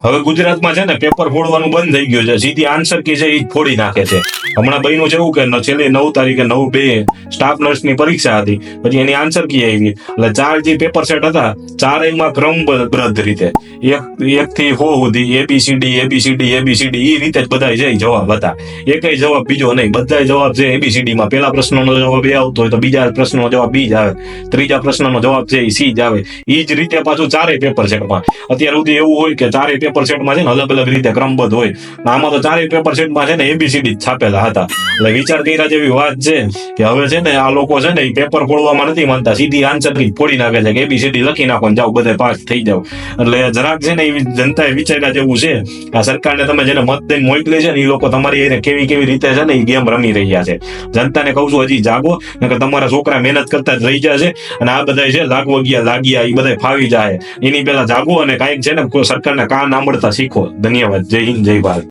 હવે ગુજરાતમાં છે ને પેપર ફોડવાનું બંધ થઈ ગયું છે, સીધી આન્સર કી છે એ ફોડી નાખે છે. હમણાં બન્યું છે એવું કે છેલ્લે 9 તારીખે 9/2 સ્ટાફ નર્સની પરીક્ષા હતી, પછી એની આન્સર કી આવી, એટલે 4 જે પેપર સેટ હતા, 4 ક્રમબદ્ધ રીતે એક થી 100 સુધી ABCD એ રીતે જ બધા છે જવાબ હતા. એકય જવાબ બીજો નહીં, બધા જવાબ છે ABCD માં. પેલા પ્રશ્નનો જવાબ A આવતો હોય તો બીજા પ્રશ્નનો જવાબ B જ આવે, ત્રીજા પ્રશ્નનો જવાબ છે એ C જ આવે. એ જ રીતે પાછું 4 પેપર સેટમાં અત્યાર સુધી એવું હોય કે 4 પેપર સેટમાં છે ને અલગ અલગ રીતે ક્રમબદ્ધ હોય. આમાં તો 4 પેપર સેટમાં છે ને ABCD જ છાપેલા હતા. એટલે વિચાર કર્યા જેવી વાત છે કે હવે છે ને આ લોકો છે ને એ પેપર ફોડવામાં નથી માનતા, સીધી આન્સર કી ફોડી નાખે છે કે ABCD લખી નાખો ને જાઓ બધા પાસ થઈ જાવ. એટલે જરાક છે ને એ જનતાએ વિચાર્યા જેવું છે. આ સરકારને તમે જેને મત દઈને મોકલે છે ને એ લોકો તમારી કેવી રીતે છે ને એ ગેમ રમી રહ્યા છે. જનતાને કહું છું હજી જાગો, નકર તમારા છોકરા મહેનત કરતા જ રહી જશે અને આ બધા છે લાગ્યા એ બધા ફાવી જાય. એની પેલા જાગો અને કાંઈક છે ને સરકારને કાન આંબળતા શીખો. ધન્યવાદ. જય હિન્દ, જય ભારત.